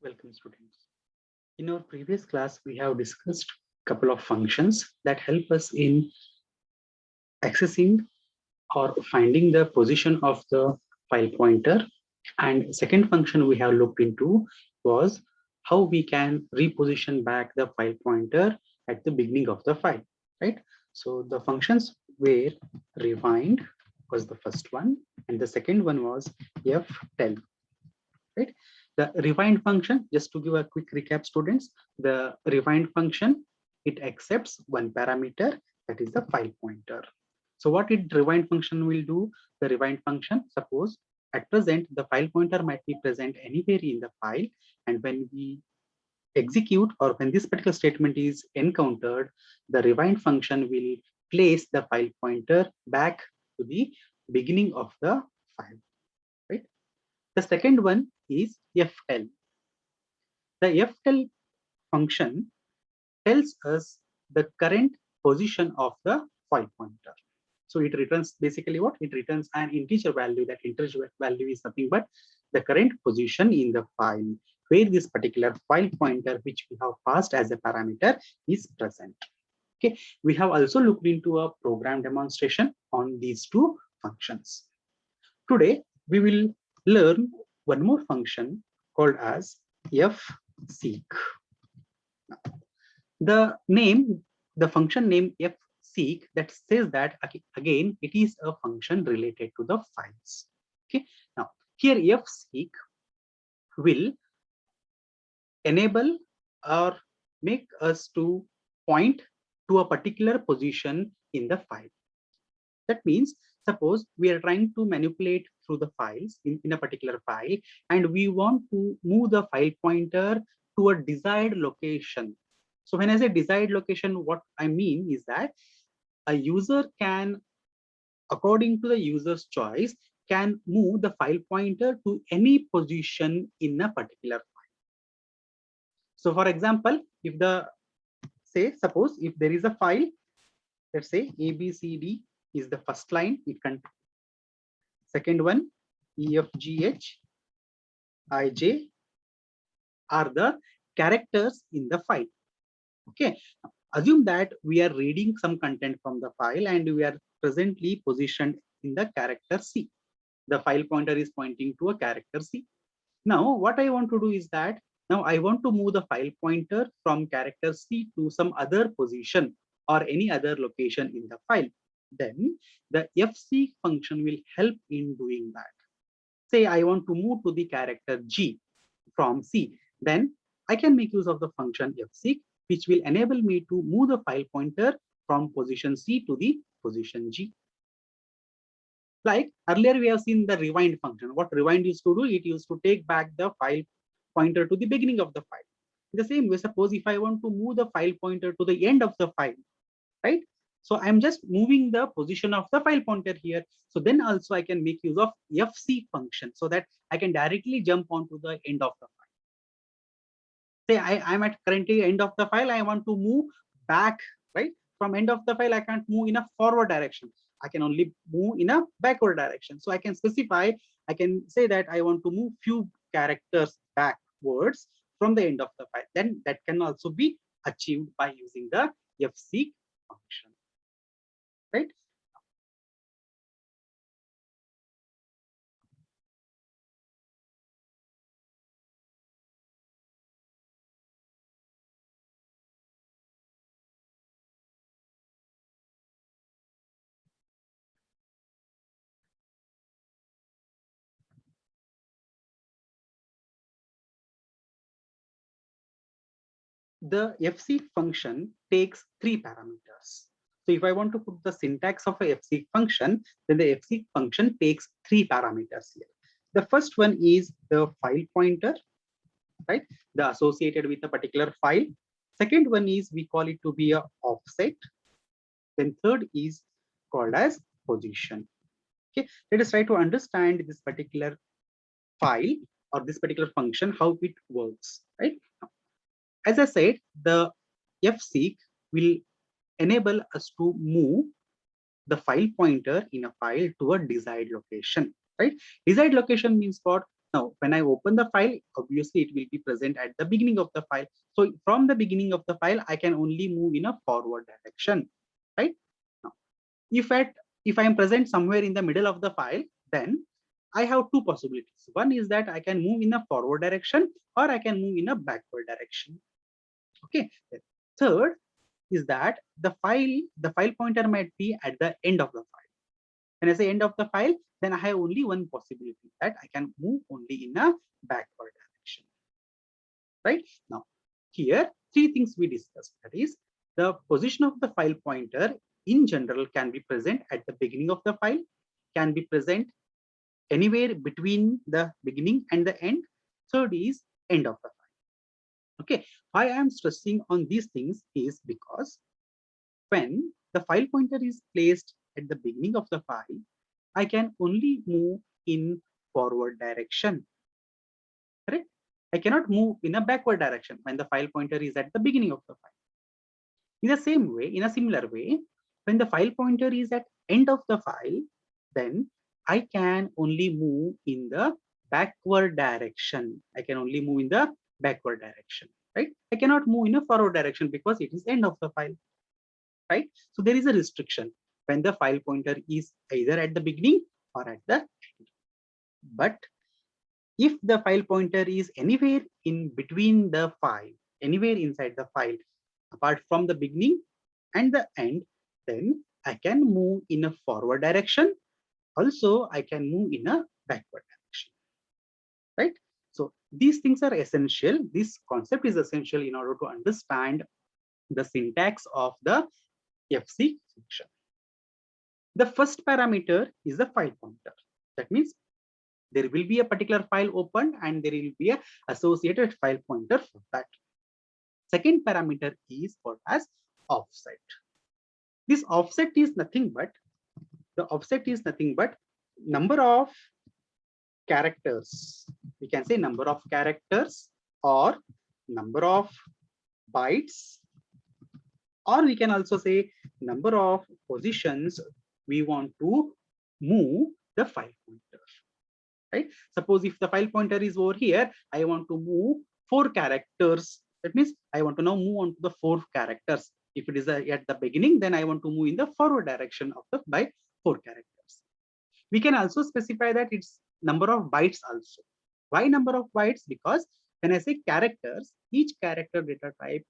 Welcome, students. In our previous class, we have discussed a couple of functions that help us in accessing or finding the position of the file pointer. And second function we have looked into was how we can reposition back the file pointer at the beginning of the file, right? So the functions were rewind was the first one, and the second one was ftell, right? The rewind function, just to give a quick recap, students, the rewind function, it accepts one parameter, that is the file pointer. So what it rewind function will do, the rewind function, suppose at present the file pointer might be present anywhere in the file, and when we execute or when this particular statement is encountered, the rewind function will place the file pointer back to the beginning of the file, right? The second one is ftell. The ftell function tells us the current position of the file pointer. So it returns basically what? It returns an integer value. That integer value is nothing but the current position in the file where this particular file pointer, which we have passed as a parameter, is present. Okay, we have also looked into a program demonstration on these two functions. Today, we will learn one more function called as fseek. The name, the function name fseek, that says that again, it is a function related to the files. Okay, now here fseek will enable or make us to point to a particular position in the file. That means, suppose we are trying to manipulate through the files in a particular file, and we want to move the file pointer to a desired location. So when I say desired location, what I mean is that a user can, according to the user's choice, can move the file pointer to any position in a particular file. So for example, if suppose if there is a file, let's say ABCD is the first line, it can second one EFGH IJ are the characters in the file. Okay, assume that we are reading some content from the file and we are presently positioned in the character C. The file pointer is pointing to a character C. Now what I want to do is that now I want to move the file pointer from character C to some other position or any other location in the file. Then the fseek function will help in doing that. Say I want to move to the character G from C, then I can make use of the function fseek, which will enable me to move the file pointer from position C to the position G. Like earlier, we have seen the rewind function. What rewind used to do, it used to take back the file pointer to the beginning of the file. In the same way, suppose if I want to move the file pointer to the end of the file, right? So I'm just moving the position of the file pointer here. So then also I can make use of fseek function so that I can directly jump onto the end of the file. Say I'm at currently end of the file, I want to move back, right? From end of the file, I can't move in a forward direction. I can only move in a backward direction. So I can specify, I can say that I want to move few characters backwards from the end of the file. Then that can also be achieved by using the fseek function, right? The fseek function takes three parameters. So if I want to put the syntax of a fseek function, then the fseek function takes three parameters here. The first one is the file pointer, right? The associated with a particular file. Second one is we call it to be a offset. Then third is called as position. Okay, let us try to understand this particular file or this particular function, how it works, right? As I said, the fseek will enable us to move the file pointer in a file to a desired location, right? Desired location means what? Now, when I open the file, obviously it will be present at the beginning of the file. So from the beginning of the file, I can only move in a forward direction, right? Now, if I am present somewhere in the middle of the file, then I have two possibilities. One is that I can move in a forward direction or I can move in a backward direction. Okay. Third is that the file pointer might be at the end of the file. When I say end of the file, then I have only one possibility, that I can move only in a backward direction. Right? Now, here, three things we discussed. That is, the position of the file pointer in general can be present at the beginning of the file, can be present anywhere between the beginning and the end. Third is end of the file. Okay, why I am stressing on these things is because when the file pointer is placed at the beginning of the file, I can only move in forward direction. Correct? I cannot move in a backward direction when the file pointer is at the beginning of the file. In the same way, in a similar way, when the file pointer is at end of the file, then I can only move in the backward direction. I can only move in the backward direction, right? I cannot move in a forward direction because it is end of the file, right? So there is a restriction when the file pointer is either at the beginning or at the end. But if the file pointer is anywhere in between the file, anywhere inside the file, apart from the beginning and the end, then I can move in a forward direction. Also, I can move in a backward direction, right? So these things are essential. This concept is essential in order to understand the syntax of the FC function. The first parameter is the file pointer. That means there will be a particular file opened and there will be a associated file pointer for that. Second parameter is called as offset. This offset is nothing but number of characters. We can say number of characters or number of bytes, or we can also say number of positions we want to move the file pointer. Right? Suppose if the file pointer is over here, I want to move 4 characters. That means I want to now move on to the 4 characters. If it is at the beginning, then I want to move in the forward direction of the by 4 characters. We can also specify that it's number of bytes also. Why number of bytes? Because when I say characters, each character data type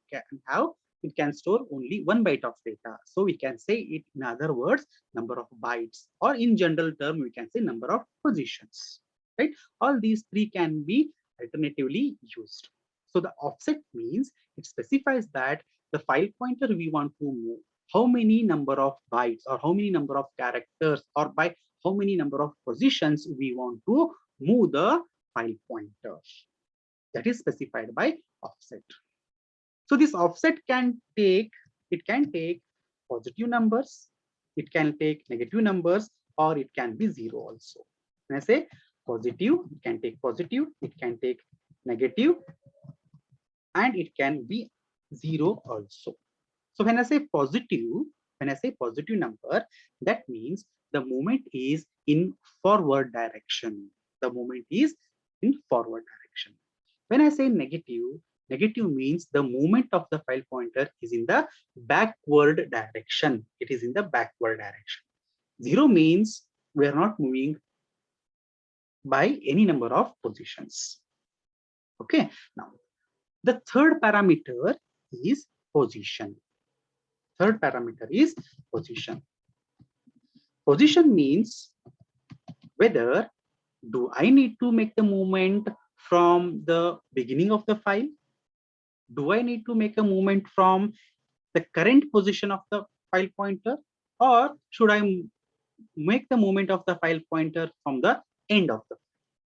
it can store only 1 byte of data. So we can say it in other words, number of bytes, or in general term, we can say number of positions. Right? All these three can be alternatively used. So the offset means it specifies that the file pointer we want to move, how many number of bytes or how many number of characters or by how many number of positions we want to move the file pointer. That is specified by offset. So this offset can take positive numbers, it can take negative numbers, or it can be 0 also. When I say positive, it can take positive, it can take negative, and it can be 0 also. So when I say positive number, that means the movement is in forward direction. The movement is in forward direction. When I say negative means the movement of the file pointer is in the backward direction. It is in the backward direction. 0 means we are not moving by any number of positions. Okay. Now, the third parameter is position. Third parameter is position. Position means whether do I need to make the movement from the beginning of the file? Do I need to make a movement from the current position of the file pointer, or should I make the movement of the file pointer from the end of the file?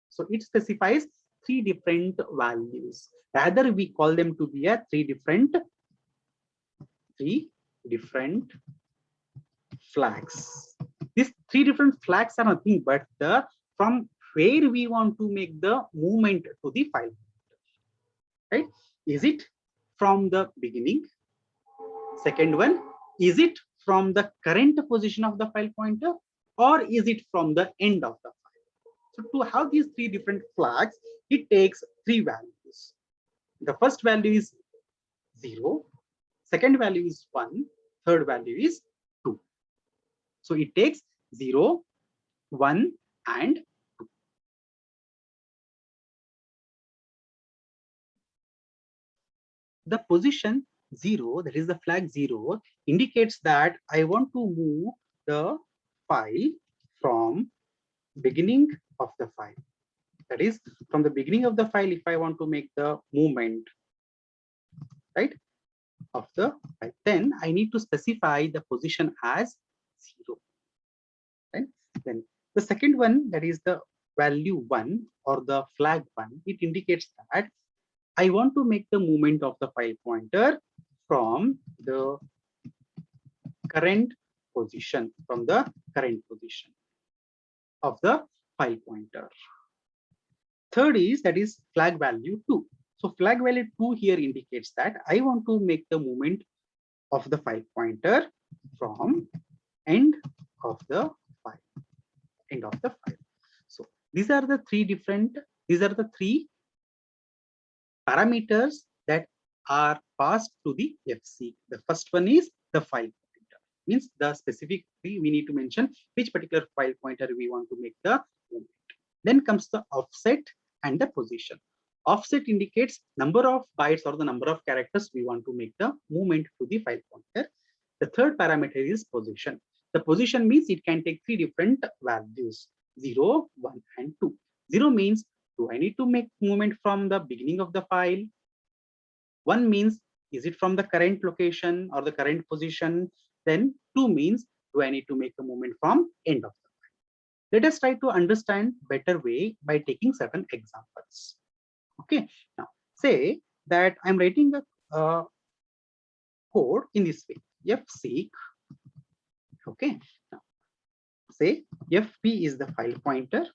So it specifies 3 different values. Rather, we call them to be a 3 different flags. These 3 different flags are nothing but the from where we want to make the movement to the file pointer. Right? Is it from the beginning? Second one, is it from the current position of the file pointer, or is it from the end of the file? So to have these three different flags, it takes three values. The first value is 0, second value is 1, third value is 2. So it takes 0, 1, and 2. The position 0, that is the flag 0, indicates that I want to move the file from beginning of the file. That is, from the beginning of the file, if I want to make the movement, right, of the file, then I need to specify the position as 0. Right? Then the second one, that is the value 1 or the flag 1, it indicates that I want to make the movement of the file pointer from the current position, of the file pointer. Third is, that is flag value 2. So flag value 2 here indicates that I want to make the movement of the file pointer from end of the file. So these are the three parameters that are passed to the fseek. The first one is the file pointer, means the specific we need to mention which particular file pointer we want to make the movement. Then comes the offset and the position. Offset indicates number of bytes or the number of characters we want to make the movement to the file pointer. The third parameter is position. The position means it can take three different values, 0, 1, and 2. 0 means, do I need to make movement from the beginning of the file? 1 means, is it from the current location or the current position? Then 2 means, do I need to make a movement from end of the file? Let us try to understand better way by taking certain examples. Okay, now say that I'm writing a code in this way, fseek. Okay, now say fp is the file pointer.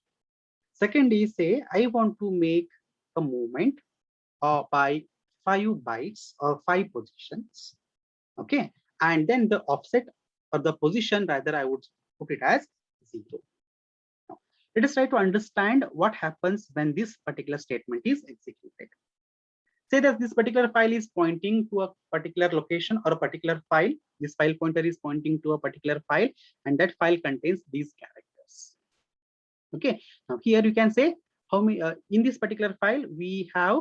Second is, say I want to make a movement by 5 bytes or 5 positions. Okay, and then the offset or the position, rather I would put it as 0. Now, let us try to understand what happens when this particular statement is executed. Say that this particular file is pointing to a particular location or a particular file. This file pointer is pointing to a particular file, and that file contains these characters. Okay, now here you can say how many in this particular file we have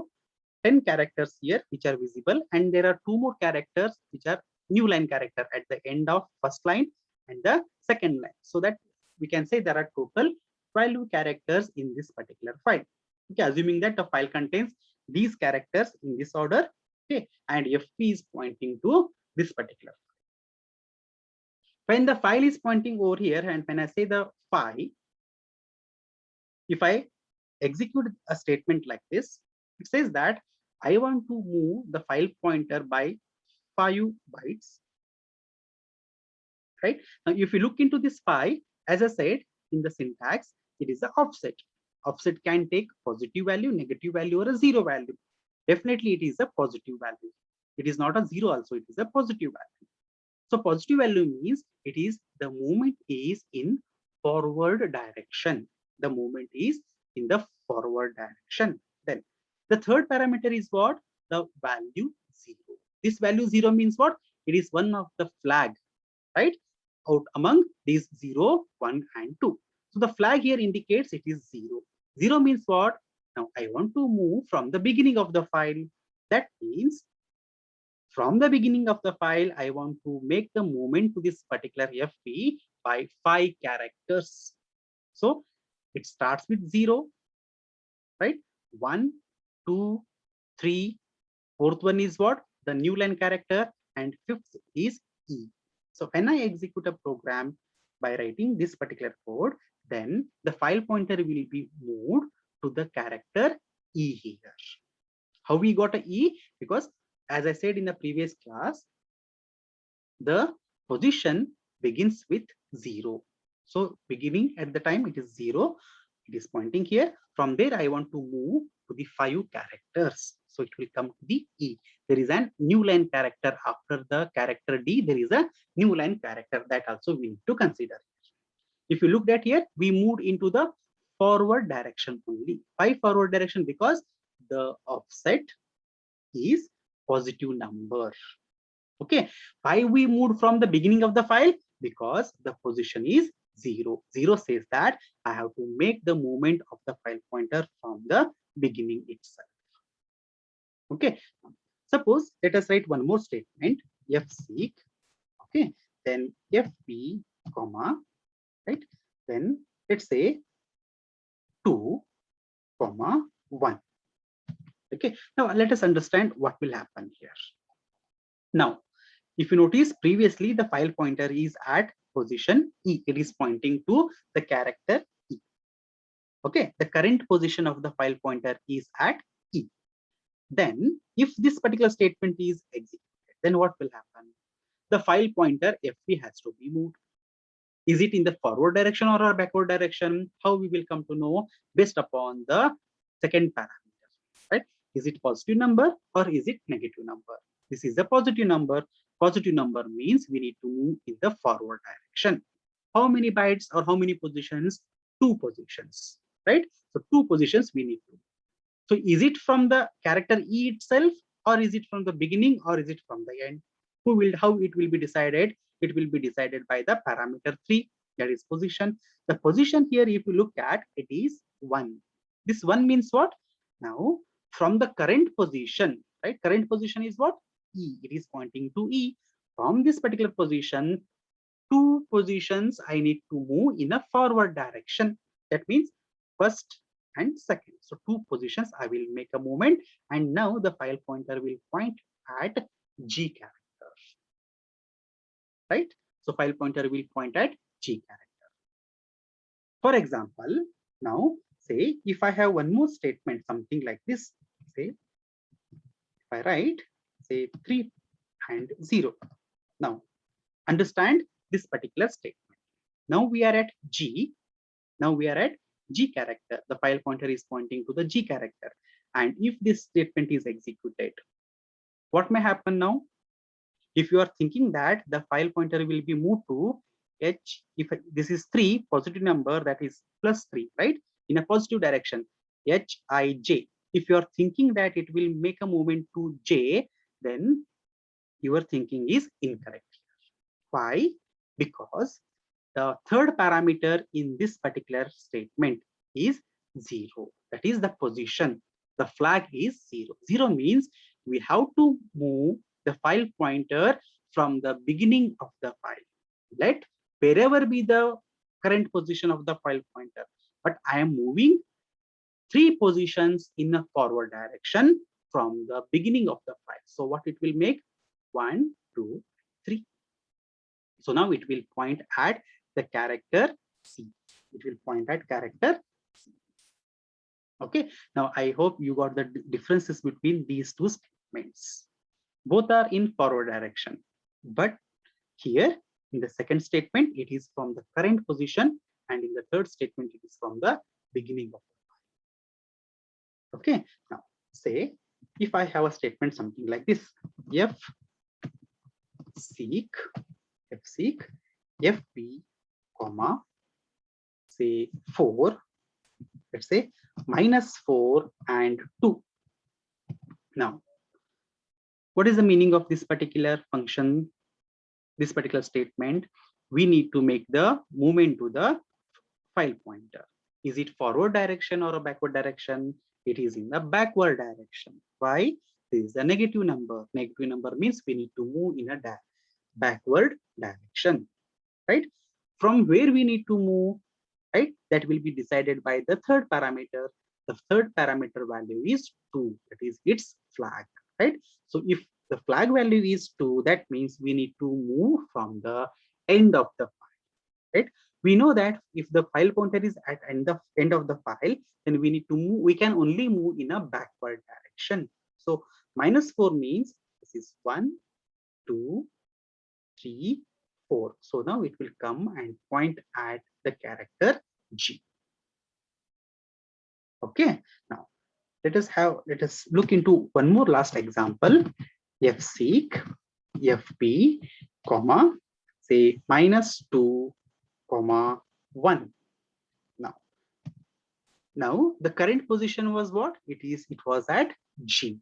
10 characters here which are visible, and there are 2 more characters which are new line character at the end of first line and the second line. So that we can say there are total 12 characters in this particular file. Okay, assuming that the file contains these characters in this order. Okay, and fp is pointing to this particular file. When the file is pointing over here, and when I say the file, if I execute a statement like this, it says that I want to move the file pointer by 5 bytes. Right now, if you look into this file, as I said in the syntax, it is an offset. Offset can take positive value, negative value, or a 0 value. Definitely it is a positive value. It is not a 0 also, it is a positive value. So positive value means it is the movement is in forward direction. The movement is in the forward direction. Then the third parameter is what? The value 0. This value 0 means what? It is one of the flag, right? Out among these 0, 1, and 2. So the flag here indicates it is 0. 0 means what? Now I want to move from the beginning of the file. That means from the beginning of the file, I want to make the movement to this particular fp by 5 characters. So it starts with 0, right? 1, 2, 3. Fourth one is what? The new line character, and fifth is E. So when I execute a program by writing this particular code, then the file pointer will be moved to the character E here. How we got a E? Because as I said in the previous class, the position begins with 0. So beginning at the time it is 0. It is pointing here. From there, I want to move to the 5 characters. So it will come to the E. There is a new line character after the character D. There is a new line character that also we need to consider. If you look at here, we moved into the forward direction only. Why forward direction? Because the offset is positive number. Okay, why we moved from the beginning of the file? Because the position is 0. 0 says that I have to make the movement of the file pointer from the beginning itself. Okay, suppose let us write one more statement, fseek. Okay, then fp comma, right, then let's say 2 comma 1. Okay, now let us understand what will happen here. Now if you notice, previously the file pointer is at position E. It is pointing to the character E. Okay, the current position of the file pointer is at E. Then if this particular statement is executed, then what will happen? The file pointer fp has to be moved. Is it in the forward direction or a backward direction? How we will come to know based upon the second parameter, right? Is it positive number or is it negative number? This is a positive number. Positive number means we need to move in the forward direction. How many bytes or how many positions? 2 positions, right? So 2 positions we need to. So is it from the character E itself, or is it from the beginning, or is it from the end? How it will be decided? It will be decided by the parameter 3, that is position. The position here, if you look at, it is 1. This 1 means what? Now from the current position, right? Current position is what? E. It is pointing to E. From this particular position, 2 positions I need to move in a forward direction. That means first and second. So 2 positions I will make a movement, and now the file pointer will point at G character, right? So file pointer will point at G character. For example, now say if I have one more statement, something like this, say if I write say 3 and 0. Now understand this particular statement. Now we are at G. Now we are at G character. The file pointer is pointing to the G character. And if this statement is executed, what may happen now? If you are thinking that the file pointer will be moved to H, if this is 3, positive number, that is plus 3, right? In a positive direction, Hij. If you are thinking that it will make a movement to J, then your thinking is incorrect. Why? Because the third parameter in this particular statement is 0. That is the position. The flag is 0. 0 means we have to move the file pointer from the beginning of the file. Let wherever be the current position of the file pointer, but I am moving 3 positions in a forward direction from the beginning of the file. So what it will make? 1, 2, 3. So now it will point at the character C. It will point at character C. Okay. Now I hope you got the differences between these two statements. Both are in forward direction, but here in the second statement, it is from the current position, and in the third statement, it is from the beginning of the file. Okay. Now say if I have a statement something like this, fseek fp comma say 4, let's say -4 and 2. Now what is the meaning of this particular function, this particular statement? We need to make the movement to the file pointer. Is it forward direction or a backward direction? It is in the backward direction. Why? This is a negative number. Negative number means we need to move in a backward direction, right? From where we need to move, right? That will be decided by the third parameter. The third parameter value is 2, that is its flag, right? So if the flag value is 2, that means we need to move from the end of the file, right? We know that if the file pointer is at end of the file, then we need to move, we can only move in a backward direction. So -4 means this is 1, 2, 3, 4. So now it will come and point at the character G. Okay, now let us look into one more last example. Fseek fp comma say -2 comma 1. Now Now the current position was what? It was at G,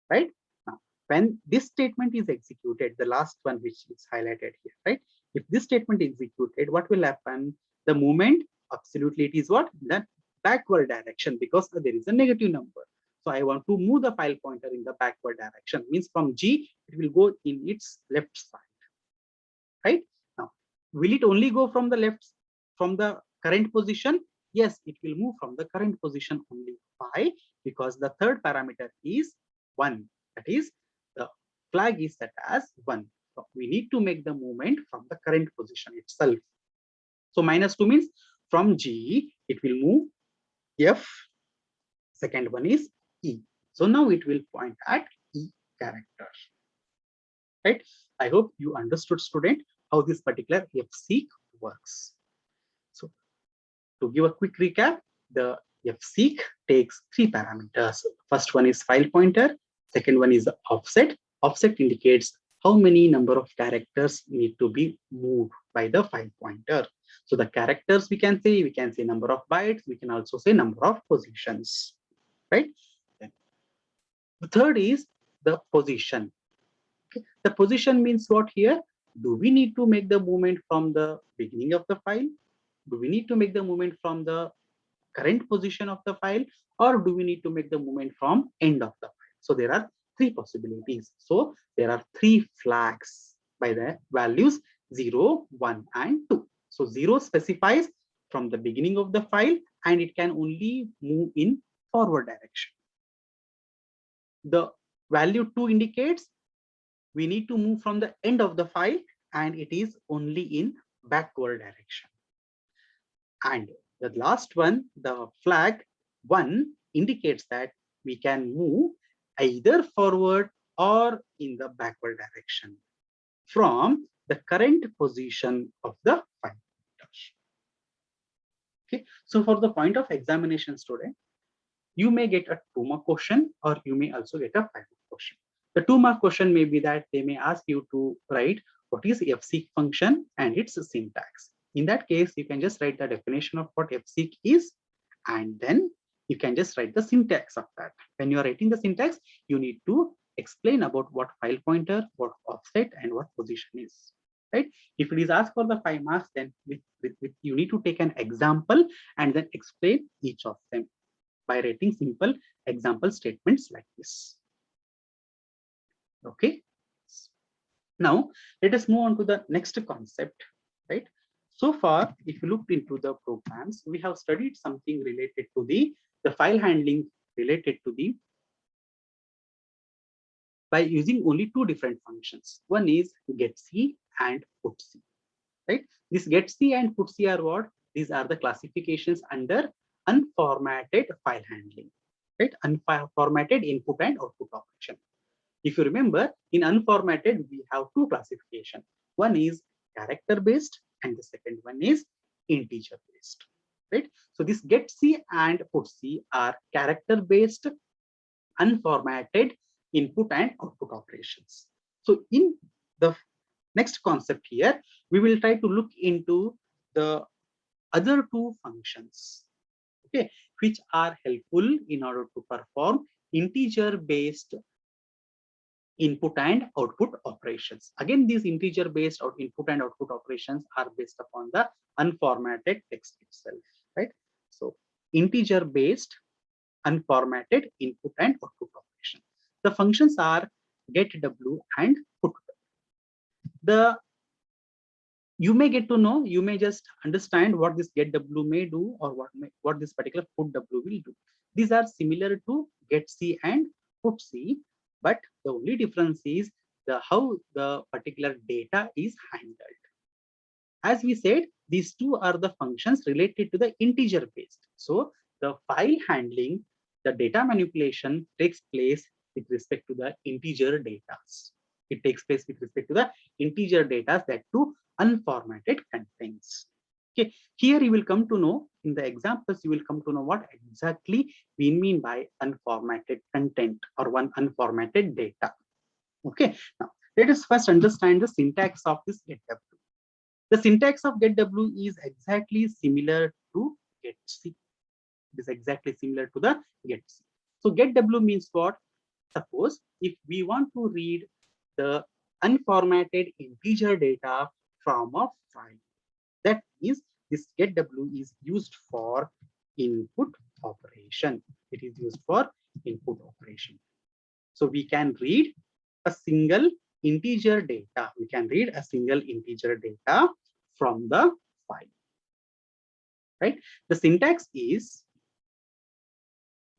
right? Now, when this statement is executed, the last one which is highlighted here, right? If this statement is executed, what will happen? The movement, absolutely, it is what? The backward direction, because there is a negative number. So I want to move the file pointer in the backward direction, means from G, it will go in its left side, right? Now, will it only go from the left, from the current position? Yes, it will move from the current position only. Why? Because the third parameter is 1. That is, the flag is set as 1. So we need to make the movement from the current position itself. So -2 means from G, it will move F. Second one is E. So now it will point at E character. Right? I hope you understood, student, how this particular fseek works. So to give a quick recap, the fseek takes 3 parameters. First one is file pointer. Second one is the offset. Offset indicates how many number of characters need to be moved by the file pointer. So the characters we can say number of bytes, we can also say number of positions, right? The third is the position. Okay. The position means what here? Do we need to make the movement from the beginning of the file? Do we need to make the movement from the current position of the file, or do we need to make the movement from end of the file? So there are 3 possibilities. So there are 3 flags by the values 0, 1, and 2. So 0 specifies from the beginning of the file, and it can only move in forward direction. The value 2 indicates we need to move from the end of the file, and it is only in backward direction. And the last one, the flag 1, indicates that we can move either forward or in the backward direction from the current position of the file. Okay, so for the point of examination, student, you may get a 2-mark question, or you may also get a 5-mark question. The 2-mark question may be that they may ask you to write what is fseek function and its syntax. In that case, you can just write the definition of what fseek is, and then you can just write the syntax of that. When you are writing the syntax, you need to explain about what file pointer, what offset, and what position is. Right? If it is asked for the 5 marks, then you need to take an example and then explain each of them by writing simple example statements like this. Okay. Now let us move on to the next concept, right? So far, if you looked into the programs, we have studied something related to the file handling related to the by using only 2 different functions. One is getC and putC, right? This getC and putC are what? These are the classifications under unformatted file handling, right? Unformatted input and output operation. If you remember, in unformatted, we have 2 classifications. One is character based, and the second one is integer based, right? So this getC and putC are character based, unformatted input and output operations. So in the next concept here, we will try to look into the other 2 functions, okay, which are helpful in order to perform integer based input and output operations. Again, these integer based input and output operations are based upon the unformatted text itself, right? So integer based unformatted input and output operation. The functions are getW and putW. You may get to know, you may just understand what this getW may do, or what this particular putW will do. These are similar to getC and putC, but the only difference is how the particular data is handled. As we said, these 2 are the functions related to the integer based. So the file handling, the data manipulation takes place with respect to the integer data. It takes place with respect to the integer data that too unformatted contents. Okay, here you will come to know, in the examples, you will come to know what exactly we mean by unformatted content or one unformatted data. Okay, now let us first understand the syntax of this getW. The syntax of getW is exactly similar to getC. It is exactly similar to the getC. So getW means what? Suppose if we want to read the unformatted integer data from a file, that means this getW is used for input operation. It is used for input operation. So we can read a single integer data. We can read a single integer data from the file, right? The syntax is,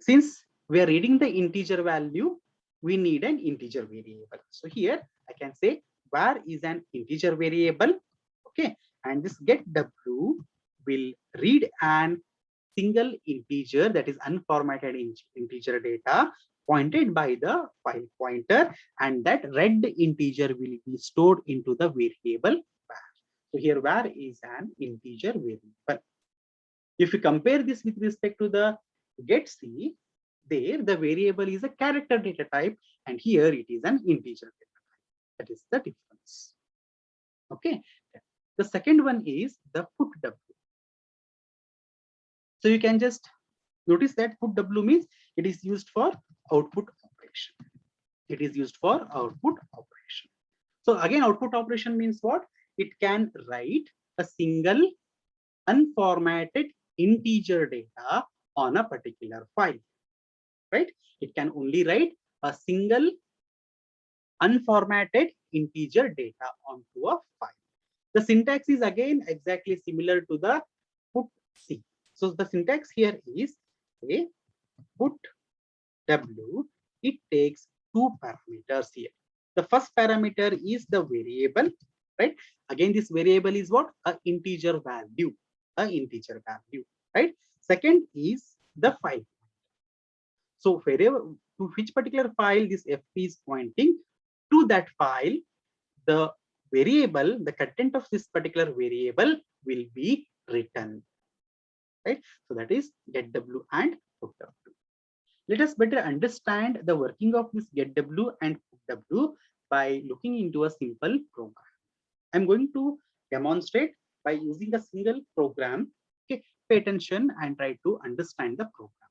since we are reading the integer value, we need an integer variable. So here I can say var is an integer variable, okay, and this getW will read an single integer, that is unformatted integer data pointed by the file pointer, and that read integer will be stored into the variable var. So here var is an integer variable. If you compare this with respect to the getC, there the variable is a character data type, and here it is an integer data type. That is the difference. Okay. The second one is the putW. So you can just notice that putW means it is used for output operation. It is used for output operation. So again, output operation means what? It can write a single unformatted integer data on a particular file, right? It can only write a single unformatted integer data onto a file. The syntax is again exactly similar to the putC. So the syntax here is a putW. It takes two parameters here. The first parameter is the variable, right? Again, this variable is what? A integer value, right? Second is the file. So wherever, to which particular file this f is pointing, to that file, the variable, the content of this particular variable will be written, right? So that is getW and putW. Let us better understand the working of this getW and putW by looking into a simple program. I'm going to demonstrate by using a single program. Okay, pay attention and try to understand the program.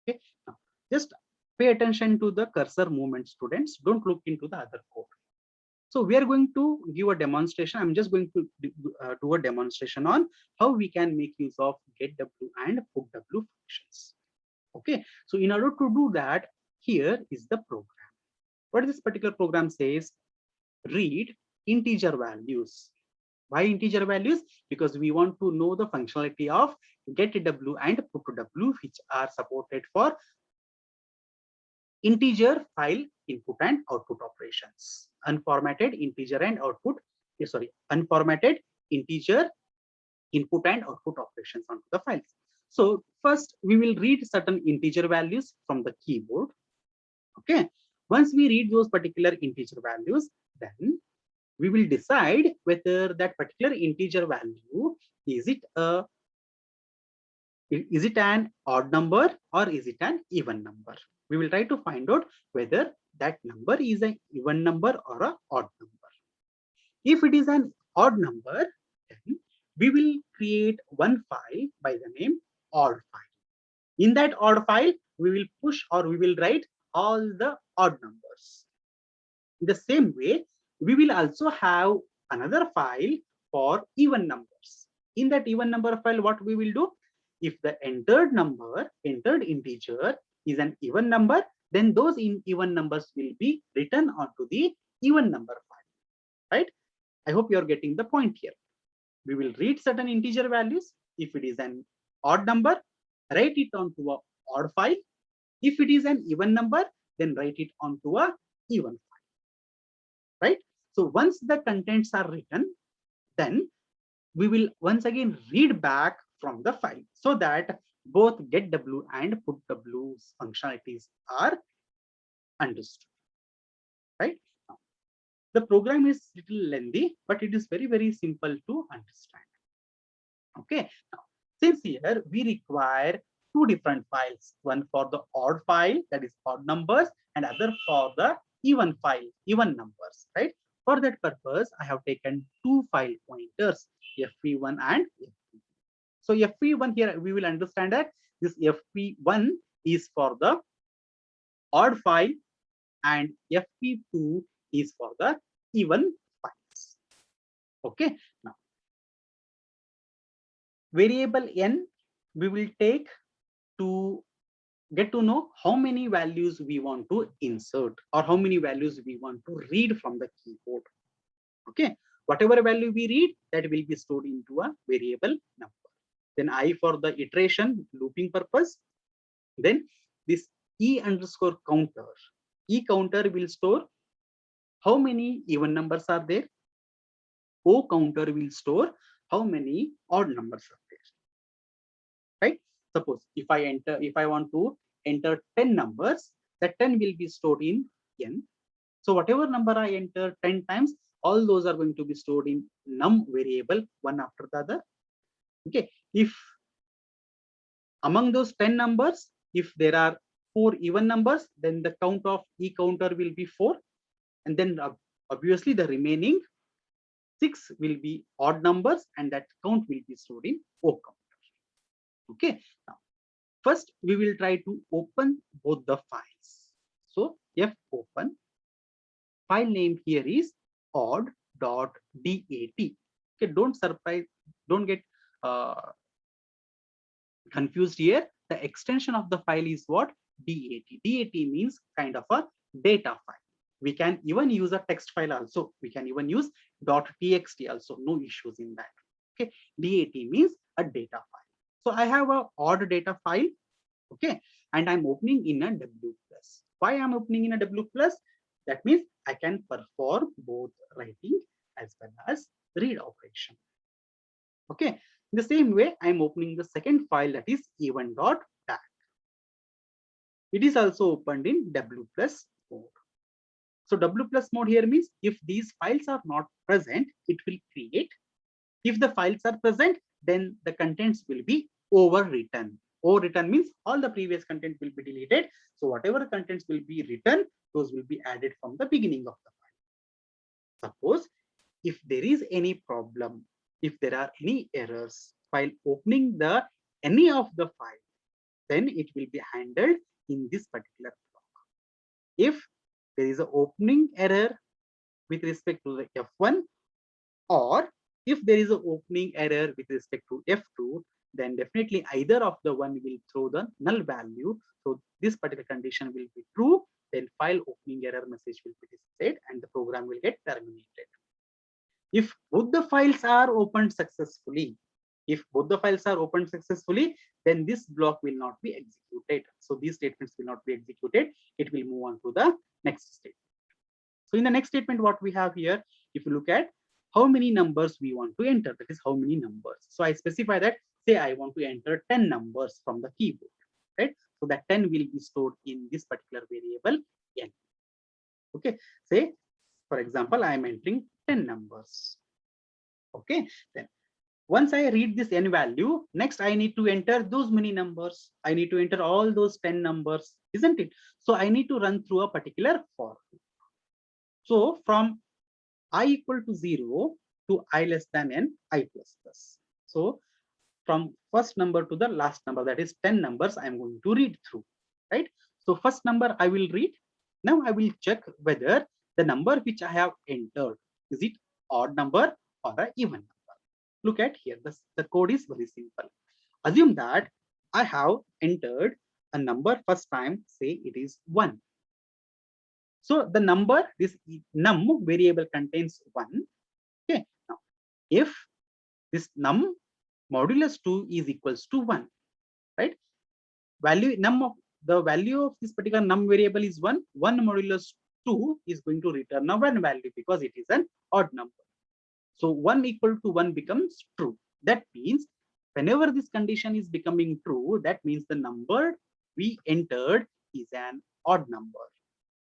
Okay, now just pay attention to the cursor movement, students. Don't look into the other code. So we are going to give a demonstration. I'm just going to do a demonstration on how we can make use of getW and putW functions. Okay, so in order to do that, here is the program. What this particular program says: read integer values. Why integer values? Because we want to know the functionality of getW and putW, which are supported for integer file input and output operations. Unformatted integer and output, unformatted integer input and output operations onto the files. So first we will read certain integer values from the keyboard. Okay, once we read those particular integer values, then we will decide whether that particular integer value is it an odd number or is it an even number. We will try to find out whether that number is an even number or an odd number. If it is an odd number, then we will create one file by the name odd file. In that odd file, we will push or we will write all the odd numbers. In the same way, we will also have another file for even numbers. In that even number file, what we will do? If the entered integer is an even number, then those even numbers will be written onto the even number file, right? I hope you are getting the point here. We will read certain integer values. If it is an odd number, write it onto a odd file. If it is an even number, then write it onto a even file, right? So once the contents are written, then we will once again read back from the file so that both getW and putW's functionalities are understood, right? Now, the program is little lengthy, but it is very, very simple to understand. Okay, now since here we require two different files, one for the odd file, that is odd numbers, and other for the even file, even numbers, right? For that purpose, I have taken two file pointers, fv1 and fv2. So fv1 here we will understand that This FP1 is for the odd file and FP2 is for the even files. Okay. Now, variable n we will take to get to know how many values we want to insert or how many values we want to read from the keyboard. Okay, whatever value we read, that will be stored into a variable number. Then I for the iteration looping purpose. Then this e underscore counter. E counter will store how many even numbers are there. O counter will store how many odd numbers are there. Right? Suppose if I want to enter 10 numbers, that 10 will be stored in n. So whatever number I enter 10 times, all those are going to be stored in num variable one after the other. Okay. If among those 10 numbers, if there are 4 even numbers, then the count of e counter will be 4. And then obviously the remaining 6 will be odd numbers and that count will be stored in O counter. Okay. Now, first we will try to open both the files. So F open. File name here is odd.dat. Okay, don't get confused here. The extension of the file is what? DAT. DAT means kind of a data file. We can even use a text file also. We can even use .txt also. No issues in that. Okay, DAT means a data file. So I have a odd data file. Okay, and I'm opening in a W plus. Why I'm opening in a W plus? That means I can perform both writing as well as read operation. Okay, in the same way, I'm opening the second file, that is even.dat. It is also opened in W plus mode. So W plus mode here means if these files are not present, it will create. If the files are present, then the contents will be overwritten. Overwritten means all the previous content will be deleted. So whatever contents will be written, those will be added from the beginning of the file. Suppose if there is any problem, if there are any errors while opening any of the file, then it will be handled in this particular block. If there is an opening error with respect to the F1, or if there is an opening error with respect to F2, then definitely either of the one will throw the null value. So this particular condition will be true, then file opening error message will be displayed and the program will get terminated. If both the files are opened successfully, then this block will not be executed. So these statements will not be executed. It will move on to the next statement. So in the next statement, what we have here, if you look at how many numbers we want to enter, that is how many numbers. So I specify that, say I want to enter 10 numbers from the keyboard, right? So that 10 will be stored in this particular variable n. Okay, say for example, I am entering 10 numbers. Okay, then once I read this n value, next I need to enter those many numbers. I need to enter all those 10 numbers, isn't it? So I need to run through a particular for loop. So from I equal to 0 to I less than n, I plus plus. So from first number to the last number, that is 10 numbers, I am going to read through, right? So first number I will read. Now I will check whether the number which I have entered, is it odd number or an even number. Look at here, the code is very simple. Assume that I have entered a number first time, say it is 1. So the number, this num variable contains 1. Okay, now if this num modulus 2 is equals to 1, right? The value of this particular num variable is 1. 1 modulus 2 is going to return a 1 value because it is an odd number. So 1 equal to 1 becomes true. That means whenever this condition is becoming true, that means the number we entered is an odd number.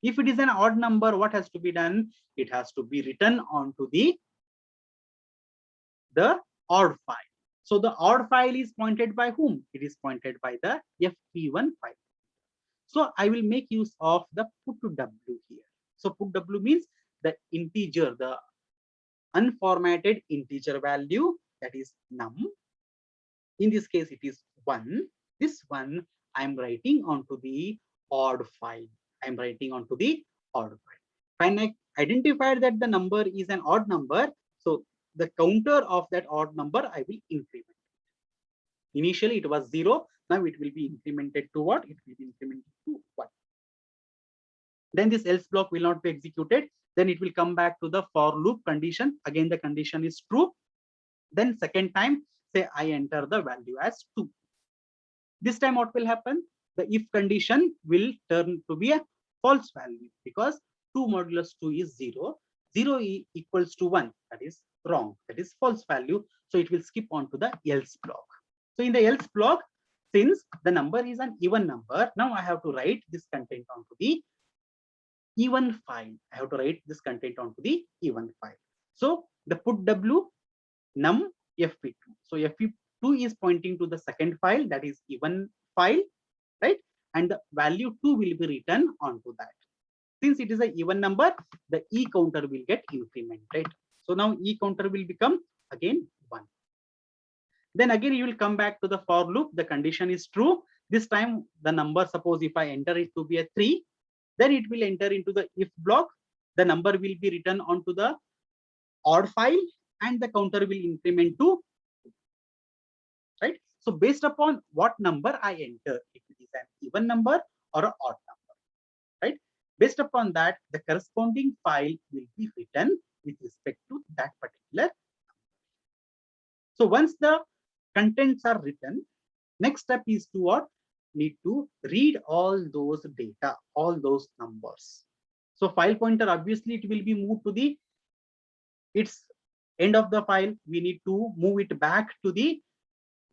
If it is an odd number, what has to be done? It has to be written onto the odd file. So the odd file is pointed by whom? It is pointed by the FP1 file. So I will make use of the put W here. So put W means the integer, the unformatted integer value, that is num. In this case, it is 1. This one I'm writing onto the odd file. I'm writing onto the odd file. When I identified that the number is an odd number, so the counter of that odd number I will increment. Initially it was 0, now it will be incremented to what? It will be incremented to 1. Then this else block will not be executed. Then it will come back to the for loop condition. Again, the condition is true. Then second time, say I enter the value as 2. This time what will happen? The if condition will turn to be a false value because 2 modulus 2 is 0. 0 equals to 1. That is wrong. That is false value. So it will skip on to the else block. So in the else block, since the number is an even number, now I have to write this content onto the even file. I have to write this content onto the even file. So the put w num fp2. So fp2 is pointing to the second file, that is even file, right? And the value 2 will be written onto that. Since it is an even number, the e counter will get incremented. So now e counter will become again 1. Then again you will come back to the for loop. The condition is true. This time the number, suppose if I enter it to be a 3, then it will enter into the if block. The number will be written onto the odd file and the counter will increment to 2, right? So based upon what number I enter, if it is an even number or an odd number, right? Based upon that, the corresponding file will be written with respect to that particular number. So once the contents are written, next step is to what? Need to read all those data, all those numbers. So file pointer, obviously it will be moved to the its end of the file. We need to move it back to the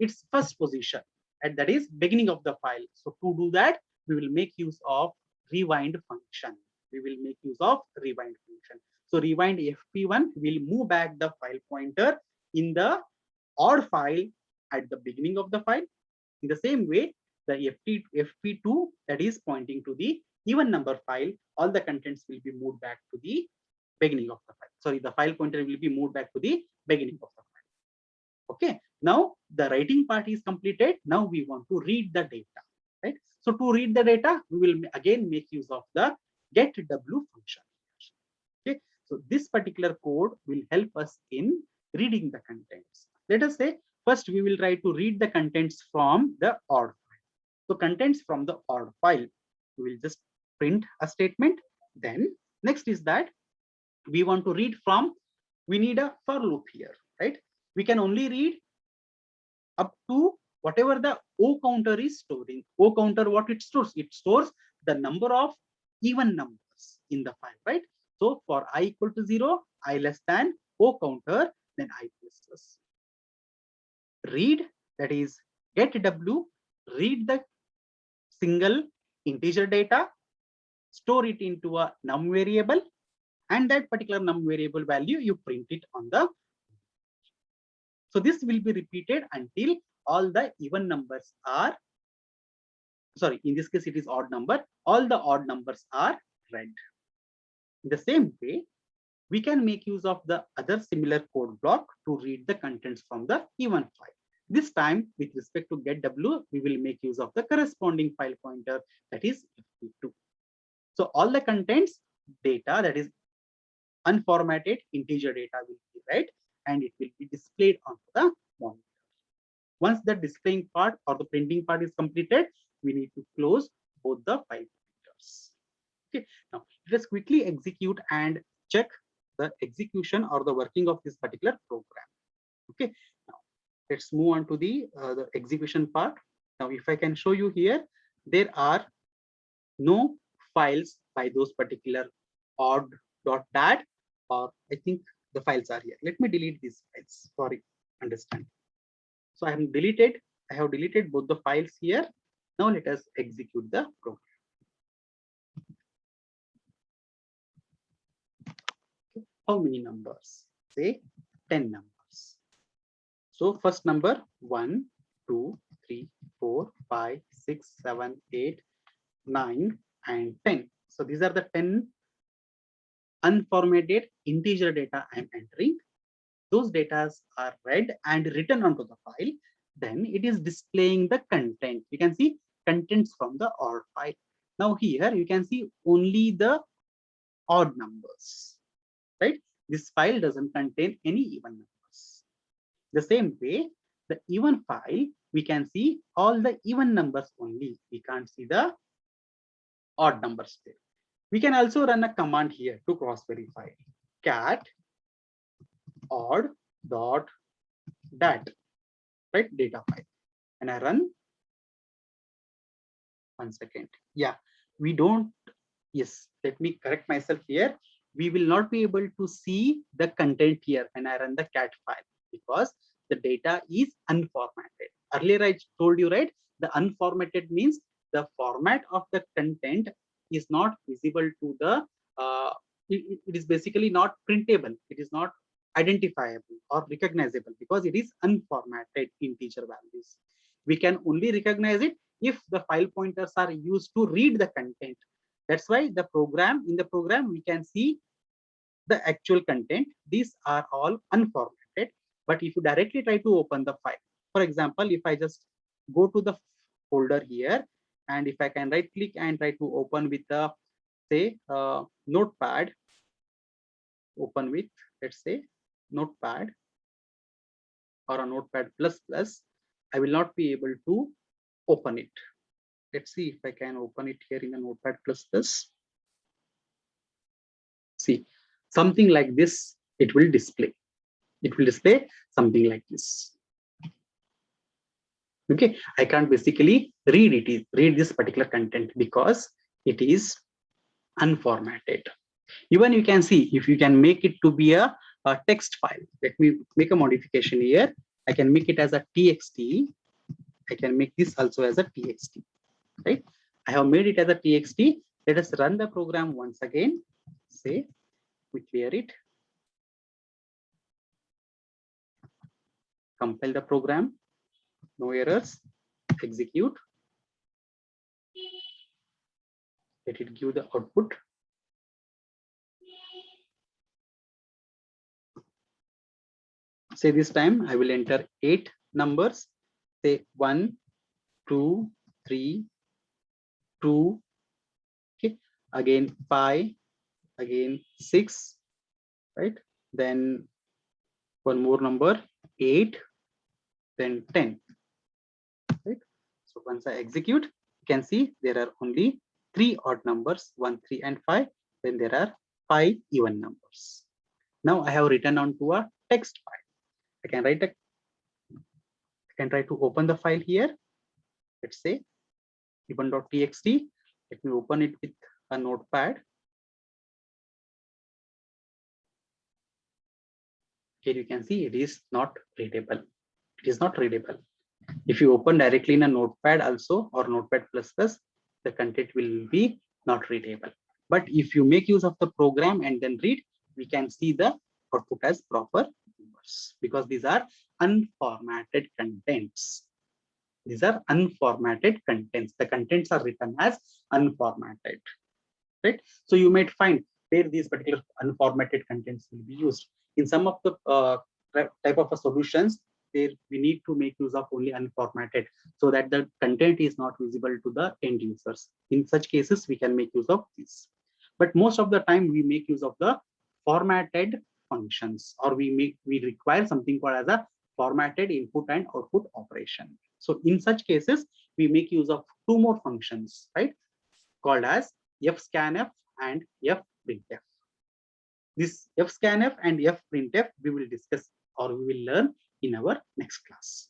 its first position, and that is beginning of the file. So to do that, we will make use of rewind function. We will make use of rewind function. So rewind fp1 will move back the file pointer in the odd file at the beginning of the file. In the same way, the fp2 that is pointing to the even number file, all the contents will be moved back to the beginning of the file. Sorry, the file pointer will be moved back to the beginning of the file. Okay, now the writing part is completed. Now we want to read the data, right? So to read the data, we will again make use of the getW function. Okay, so this particular code will help us in reading the contents. Let us say first we will try to read the contents from the odd file. So contents from the odd file, we will just print a statement. Then next is that we want to read from, we need a for loop here, right? We can only read up to whatever the O counter is storing. O counter, what it stores? It stores the number of even numbers in the file, right? So for I equal to 0, I less than O counter, then I plus plus. Read, that is get W, read the single integer data, store it into a num variable, and that particular num variable value you print it on the. So this will be repeated until all the even numbers are, sorry, in this case it is odd number, all the odd numbers are read. In the same way, we can make use of the other similar code block to read the contents from the even file. This time, with respect to getW, we will make use of the corresponding file pointer, that is fp2. So all the contents data, that is unformatted integer data, will be read and it will be displayed onto the monitor. Once the displaying part or the printing part is completed, we need to close both the file pointers. Okay, now let us quickly execute and check the execution or the working of this particular program. Okay, now let's move on to the execution part. Now, if I can show you here, there are no files by those particular odd.dat, or I think the files are here. Let me delete these files for understand. So I have deleted both the files here. Now let us execute the program. How many numbers? Say 10 numbers. So first number 1, 2, 3, 4, 5, 6, 7, 8, 9, and 10. So these are the 10 unformatted integer data I'm entering. Those data are read and written onto the file. then it is displaying the content. You can see contents from the OR file. Now here you can see only the odd numbers, right? This file doesn't contain any even numbers. The same way, the even file, we can see all the even numbers only. We can't see the odd numbers there. We can also run a command here to cross verify. Cat odd dot dat, right? Data file. And I run 1 second. Yeah, we don't. Yes, let me correct myself here. We will not be able to see the content here when I run the cat file because the data is unformatted. Earlier I told you, right? The unformatted means the format of the content is not visible to the, it is basically not printable. It is not identifiable or recognizable because it is unformatted integer values. We can only recognize it if the file pointers are used to read the content. That's why the program, in the program, we can see the actual content. These are all unformatted. But if you directly try to open the file, for example, if I just go to the folder here, and if I can right click and try to open with the, say, notepad, open with, let's say, notepad or a notepad plus plus, I will not be able to open it. Let's see if I can open it here in a notepad plus plus. See, something like this, it will display. It will display something like this. Okay, I can't basically read this particular content because it is unformatted. Even you can see if you can make it to be a text file. Let me make a modification here. I can make it as a txt. I can make this also as a txt, right? I have made it as a txt. Let us run the program once again. Say we clear it. Compile the program. No errors. Execute. Let it give the output. Say this time I will enter 8 numbers. Say 1, 2, 3, 2. Okay. Again 5. Again 6. Right. Then one more number 8. Then 10. Right. So once I execute, you can see there are only 3 odd numbers, 1, 3, and 5. Then there are 5 even numbers. Now I have written onto a text file. I can write a, I can try to open the file here. Let's say even.txt. Let me open it with a notepad. Here you can see it is not readable. It is not readable. If you open directly in a notepad also or notepad plus plus, the content will be not readable. But if you make use of the program and then read, we can see the output as proper numbers because these are unformatted contents. These are unformatted contents. The contents are written as unformatted, right? So you might find where these particular unformatted contents will be used. In some of the type of solutions, there we need to make use of only unformatted so that the content is not visible to the end users. In such cases, we can make use of this. But most of the time, we make use of the formatted functions, or we require something called as a formatted input and output operation. So in such cases, we make use of 2 more functions, right? Called as fscanf and fprintf. This fscanf and fprintf we will discuss or we will learn in our next class.